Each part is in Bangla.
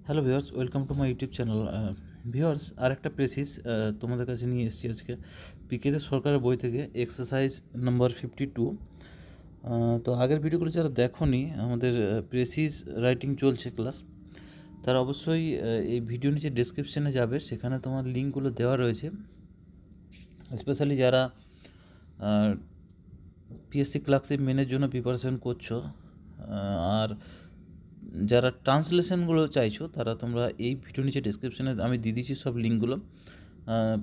Hello viewers, welcome to my YouTube channel. Viewers, আর একটা প্রেসিস তোমাদের কাছে নিয়ে এসেছি আজকে পিকেতে সরকারের বই থেকে এক্সারসাইজ নাম্বার 52। তো আগের ভিডিওগুলো যারা দেখোনি, আমাদের প্রেসিস রাইটিং চলছে ক্লাস, তারা অবশ্যই এই ভিডিও নিচে ডেসক্রিপশানে যাবে, সেখানে তোমার লিঙ্কগুলো দেওয়া রয়েছে। স্পেশালি যারা পিএসসি ক্লার্কশিপ মেনের জন্য প্রিপারেশন করছো আর যারা ট্রান্সলেশনগুলো চাইছো, তারা তোমরা এই ভিডিও নিচে ডেসক্রিপশানে আমি দিয়ে দিচ্ছি সব লিঙ্কগুলো।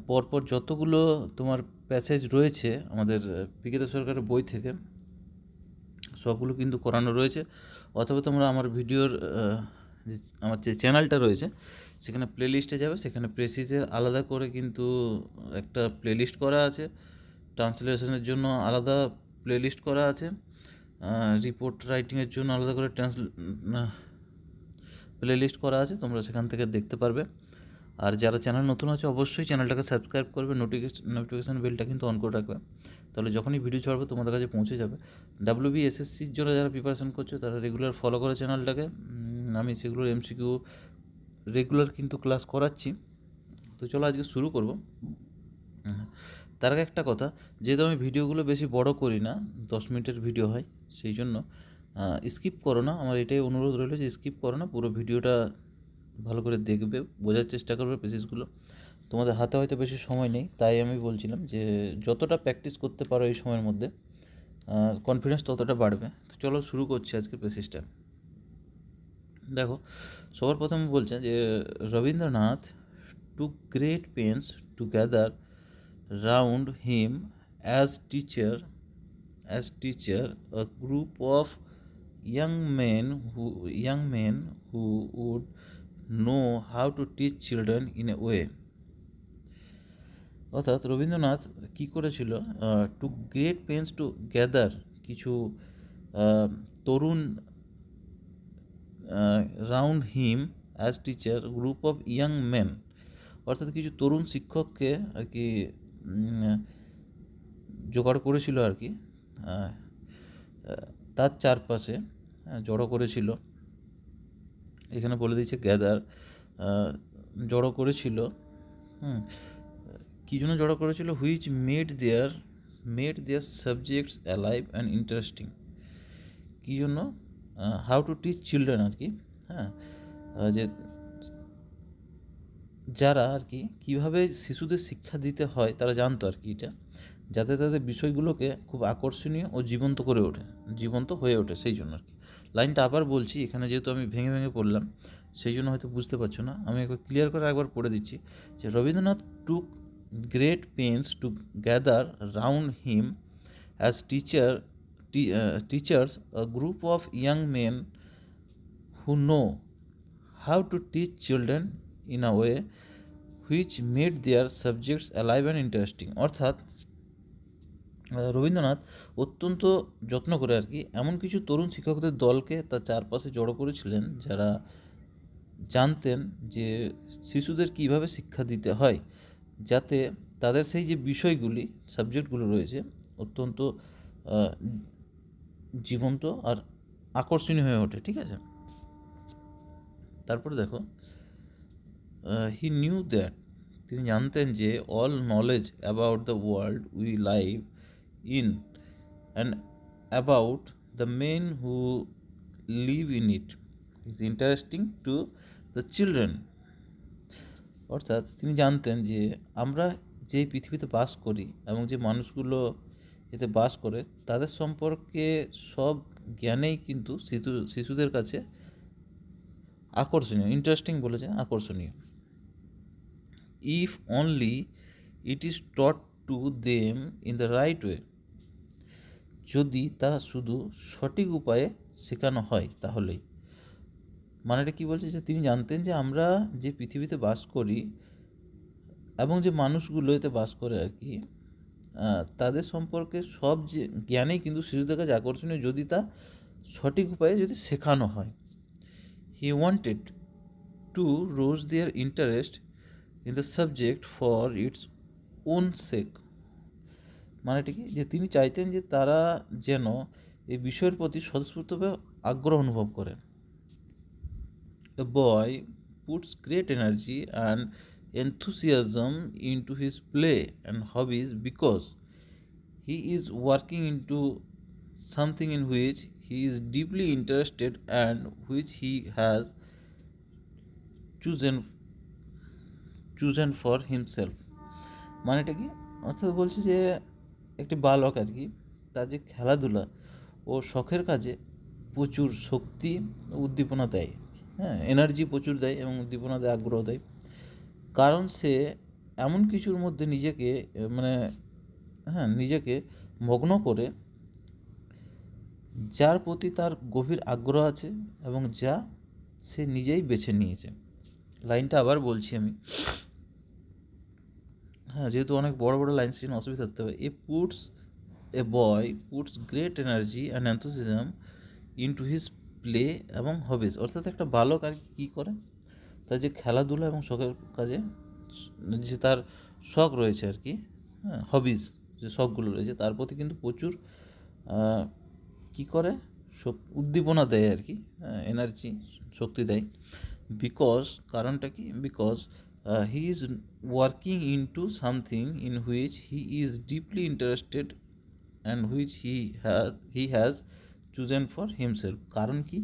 পরপর যতগুলো তোমার প্যাসেজ রয়েছে আমাদের পিকেতে সরকারের বই থেকে, সবগুলো কিন্তু করানো রয়েছে। অথবা তোমরা আমার ভিডিওর আমার যে চ্যানেলটা রয়েছে সেখানে প্লেলিস্টে যাবে, সেখানে প্রেসিজের আলাদা করে কিন্তু একটা প্লেলিস্ট করা আছে, ট্রান্সলেশনের জন্য আলাদা প্লেলিস্ট করা আছে, রিপোর্ট রাইটিংয়ের জন্য আলাদা করে প্লেলিস্ট করা আছে, তোমরা সেখান থেকে দেখতে পারবে। আর যারা চ্যানেল নতুন আছে অবশ্যই চ্যানেলটাকে সাবস্ক্রাইব করবে, নোটিফিকেশান বেলটা কিন্তু অন করে রাখবে, তাহলে যখনই ভিডিও ছাড়বে তোমাদের কাছে পৌঁছে যাবে। WBSSCর জন্য যারা প্রিপারেশন করছো তারা রেগুলার ফলো করে চ্যানেলটাকে, আমি সেগুলোর MCQ রেগুলার কিন্তু ক্লাস করাচ্ছি। তো চলো আজকে শুরু করব। তার আগে একটা কথা, যেহেতু আমি ভিডিওগুলো বেশি বড় করি না, 10 মিনিটের ভিডিও হয়, সেই জন্য স্কিপ করো না, আমার এটাই অনুরোধ রইল যে স্কিপ করো না, পুরো ভিডিওটা ভালো করে দেখবে, বোঝার চেষ্টা করবে পেসেজগুলো। তোমাদের হাতে হয়তো বেশি সময় নেই, তাই আমি বলছিলাম যে যতটা প্র্যাকটিস করতে পারো এই সময়ের মধ্যে, কনফিডেন্স ততটা বাড়বে। তো চলো শুরু করছি আজকে পেসেজটা। দেখো, সবার প্রথমে বলছে যে Rabindranath took great pains to gather round him as teacher a group of young men who would know how to teach children in a way. অর্থাৎ রবীন্দ্রনাথ কী করেছিল, took great pains to gather, কিছু তরুণ round him as teacher group of young men, অর্থাৎ কিছু তরুণ শিক্ষককে আর কি জোগাড় করেছিল আর কি, তার চারপাশে জড়ো করেছিল। এখানে বলে দিচ্ছে গ্যাদার, জড়ো করেছিল। কী জন্য জড়ো করেছিল? Which made their subjects alive and interesting. কী জন্য? হাউ টু টিচ চিলড্রেন আর কি, যে যারা আর কি কীভাবে শিশুদের শিক্ষা দিতে হয় তারা জানতো আর কি, এটা যাতে তাদের বিষয়গুলোকে খুব আকর্ষণীয় ও জীবন্ত হয়ে ওঠে, সেই জন্য আর কি। লাইনটা আবার বলছি, এখানে যেহেতু আমি ভেঙে ভেঙে পড়লাম সেই জন্য হয়তো বুঝতে পারছো না, আমি একবার ক্লিয়ার করে একবার পড়ে দিচ্ছি যে Rabindranath took great pains to gather round him as teachers a group of young men who know how to teach children in a way which made their subjects alive and interesting. অর্থাৎ রবীন্দ্রনাথ অত্যন্ত যত্ন করে আর কি এমন কিছু তরুণ শিক্ষকদের দলকে তার চারপাশে জড়ো করেছিলেন, যারা জানতেন যে শিশুদের কীভাবে শিক্ষা দিতে হয়, যাতে তাদের সেই যে বিষয়গুলি, সাবজেক্টগুলো রয়েছে অত্যন্ত জীবন্ত আর আকর্ষণীয় হয়ে ওঠে। ঠিক আছে, তারপরে দেখো, হি নিউ দ্যাট, তিনি জানতেন যে all knowledge about the world we live in and about the men who live in it is interesting to the children. অর্থাৎ তিনি জানতেন যে আমরা যে পৃথিবীতে বাস করি এবং যে মানুষগুলো এতে বাস করে তাদের সম্পর্কে সব জ্ঞানেই কিন্তু শিশুদের কাছে আকর্ষণীয়, ইন্টারেস্টিং বলেছে, আকর্ষণীয়। If only it is taught to them in the right way, যদি তা শুধু সঠিক উপায়ে শেখানো হয় তাহলেই। মানেটা কী বলছে, যে তিনি জানতেন যে আমরা যে পৃথিবীতে বাস করি এবং যে মানুষগুলো এতে বাস করে আর কি, তাদের সম্পর্কে সব যে জ্ঞানেই কিন্তু শিশুদের কাছে আকর্ষণীয়, যদি তা সঠিক উপায়ে যদি শেখানো হয়। He wanted to rouse their interest in the subject for its own sake. মানেটা কি, যে তিনি চাইতেন যে তারা যেন এই বিষয়ের প্রতি স্বতঃস্ফূর্তভাবে আগ্রহ অনুভব করেন। A boy puts great energy and enthusiasm into his play and hobbies because he is working into something in which he is deeply interested and which he has chosen chosen for himself. মানেটা কি? অর্থাৎ বলছে যে একটি বালক আর কি তার যে খেলাধুলা ও শখের কাজে প্রচুর শক্তি ও উদ্দীপনা দেয়, হ্যাঁ, এনার্জি প্রচুর দেয় এবং উদ্দীপনা দেয়, আগ্রহ দেয়, কারণ সে এমন কিছুর মধ্যে নিজেকে মানে নিজেকে মগ্ন করে যার প্রতি তার গভীর আগ্রহ আছে এবং যা সে নিজেই বেছে নিয়েছে। লাইনটা আবার বলছি আমি, যেহেতু অনেক বড় বড় লাইন সেজন্য অসুবিধা হতে হবে। A boy puts great energy and enthusiasm into his play এবং হবিজ, অর্থাৎ একটা বালক আর কি করে তার যে খেলাধুলা এবং শখের কাজে যে তার শখ রয়েছে আর কি, হবিজ যে শখগুলো রয়েছে তার প্রতি কিন্তু প্রচুর কি করে উদ্দীপনা দেয় আর কি, এনার্জি শক্তি দেয়। বিকজ কারণটা কি? Because he is working into something in which he is deeply interested and which he has chosen for himself. কারণ কি?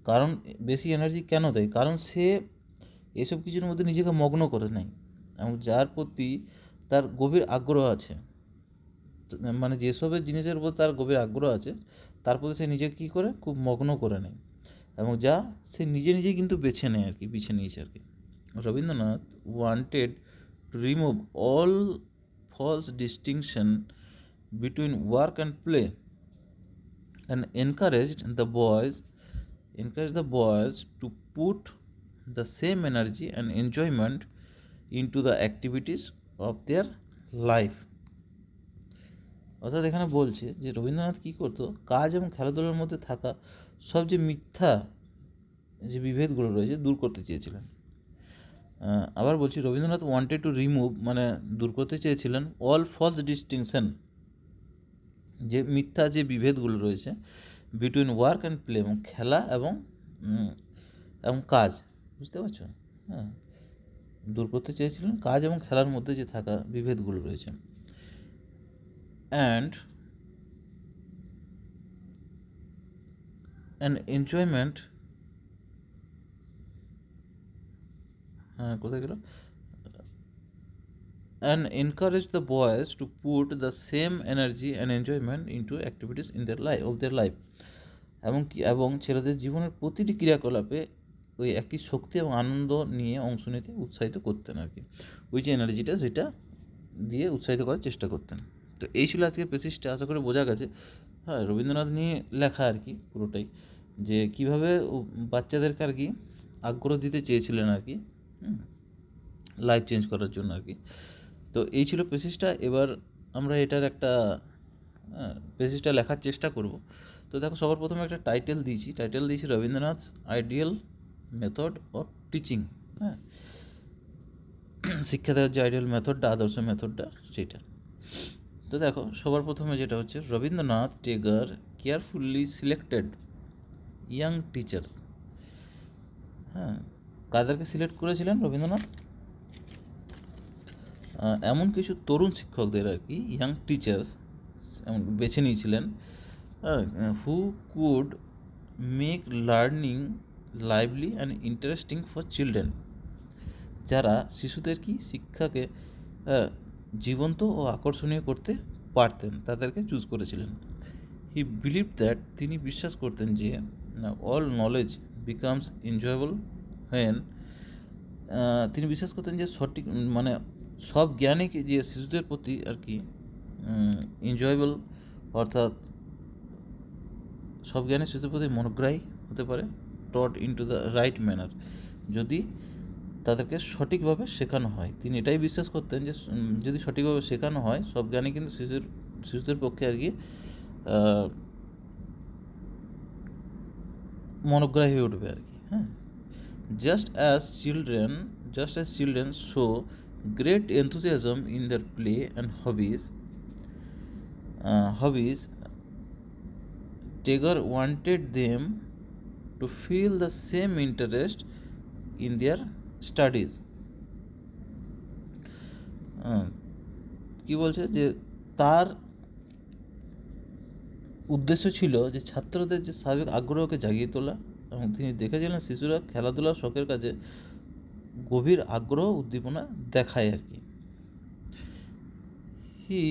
কারণ বেশি এনার্জি কেন দেয়? কারণ সে এসব কিছুর মধ্যে নিজেকে মগ্ন করে নেয় এবং যার প্রতি তার গভীর আগ্রহ আছে, মানে যেসবের জিনিসের উপর তার গভীর আগ্রহ আছে তার প্রতি সে নিজেকে কী করে খুব মগ্ন করে নেয় এবং যা সে নিজে নিজেই কিন্তু বেছে নেয় আর কি, বেছে নিয়েছে আর কি। Rabindranath wanted to remove all false distinction between work and play and encouraged the boys to put the same energy and enjoyment into the activities of their life. অর্থাৎ এখানে বলছে যে রবীন্দ্রনাথ কী করতো, কাজ এবং খেলাধুলার মধ্যে থাকা সব যে মিথ্যা যে বিভেদগুলো রয়েছে দূর করতে চেয়েছিলেন। আবার বলছি, রবীন্দ্রনাথ ওয়ান্টেড টু রিমুভ মানে দূর করতে চেয়েছিলেন অল ফলস ডিস্টিংশন, যে মিথ্যা যে বিভেদগুলো রয়েছে বিটুইন ওয়ার্ক অ্যান্ড প্লে, এবং খেলা এবং কাজ, বুঝতে পারছো? দূর করতে চেয়েছিলেন কাজ এবং খেলার মধ্যে যে থাকা বিভেদগুলো রয়েছে। অ্যান্ড এনজয়মেন্ট, কোথায় গেল? and encourage the boys to put the same energy and enjoyment into activities in their life এবং ছেলেদের জীবনের প্রতিটি ক্রিয়াকলাপে ওই একই শক্তি এবং আনন্দ নিয়ে অংশ নিতে উৎসাহিত করতেন আর কি, ওই যে এনার্জিটা সেটা দিয়ে উৎসাহিত করার চেষ্টা করতেন। তো এই ছিল আজকের পেসিসটা, আশা করে বোঝা গেছে। রবীন্দ্রনাথ নিয়ে লেখা আর কি পুরোটাই, যে কীভাবে বাচ্চাদেরকে আর কি আগ্রহ দিতে চেয়েছিলেন আর কি, লাইফ চেঞ্জ করার জন্য আর কি। তো এই ছিল পেসিসটা। এবার আমরা এটার একটা পেসিসটা লেখার চেষ্টা করব। তো দেখো, সবার প্রথমে একটা টাইটেল দিয়েছি Rabindranath ideal method of teaching, শিক্ষা দেওয়ার যে আইডিয়াল মেথডটা, আদর্শ মেথডটা সেটা। তো দেখো, সবার প্রথমে যেটা হচ্ছে, Rabindranath Tagore carefully selected young teachers. কাদেরকে সিলেক্ট করেছিলেন রবীন্দ্রনাথ? এমন কিছু তরুণ শিক্ষকদের আর কি, ইয়াং টিচার্স বেছে নিয়েছিলেন, who could make learning lively and interesting for children, যারা শিশুদের কি শিক্ষাকে জীবন্ত ও আকর্ষণীয় করতে পারতেন, তাদেরকে চুজ করেছিলেন। হি বিলিভ দ্যাট, তিনি বিশ্বাস করতেন যে all knowledge becomes enjoyable when, তিনি বিশ্বাস করতেন যে সঠিক মানে সব জ্ঞানই যে শিশুদের প্রতি আর কি এনজয়েবল, অর্থাৎ সব জ্ঞানই শিশুদের প্রতি মনোগ্রাহী হতে পারে, টট ইনটু দ্য রাইট ম্যানার, যদি তাদেরকে সঠিকভাবে শেখানো হয়। তিনি এটাই বিশ্বাস করতেন যে যদি সঠিকভাবে শেখানো হয় সব জ্ঞানই কিন্তু শিশুদের পক্ষে আর কি মনোগ্রাহী হয়ে উঠবে আর কি। Just as children show great enthusiasm in their play and hobbies, Tagore wanted them to feel the same interest in their studies. কি বলছে যে তার উদ্দেশ্য ছিল যে ছাত্রদের যে স্বাভাবিক আগ্রহকে জাগিয়ে তোলা, এবং তিনি দেখেছিলেন শিশুরা খেলাধুলা শখের কাছে গভীর আগ্রহ উদ্দীপনা দেখায় আর কি। He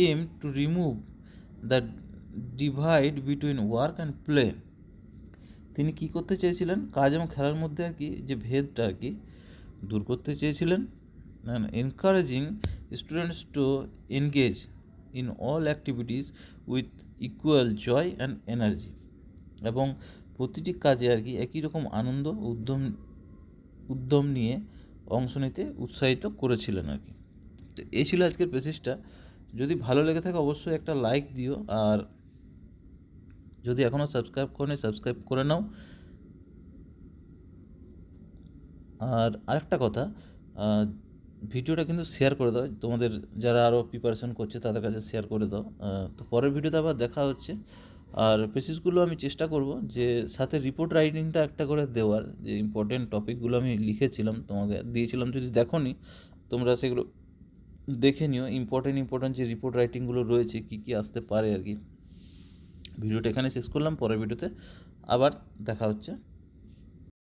aims to remove the divide between work and play. তিনি কি করতে চেয়েছিলেন, কাজ এবং খেলার মধ্যে আর কি যে ভেদটা আর কি দূর করতে চেয়েছিলেন, and encouraging students to engage in all activities with equal joy and energy, এবং প্রতিটি কাজে আর কি একই রকম আনন্দ উদ্যম নিয়ে অংশ নিতে উৎসাহিত করেছিলেন আর কি। তো এই ছিল আজকের পেসেজটা। যদি ভালো লেগে থাকে অবশ্যই একটা লাইক দিও, আর যদি এখনও সাবস্ক্রাইব করনি সাবস্ক্রাইব করে নাও। আর আরেকটা কথা, ভিডিওটা কিন্তু শেয়ার করে দাও, তোমাদের যারা আরও প্রিপারেশন করছে তাদের কাছে শেয়ার করে দাও। তো পরের ভিডিওতে আবার দেখা হচ্ছে। আর পেসেজগুলো আমি চেষ্টা করব যে সাথে রিপোর্ট রাইটিংটা একটা করে দেওয়ার, যে ইম্পর্টেন্ট টপিকগুলো আমি লিখেছিলাম তোমাকে দিয়েছিলাম, যদি দেখোনি তোমরা সেগুলো দেখে নিও। ইম্পর্টেন্ট যে রিপোর্ট রাইটিংগুলো রয়েছে কী কী আসতে পারে আর কি। ভিডিওটা এখানে শেষ করলাম, পরের ভিডিওতে আবার দেখা হচ্ছে।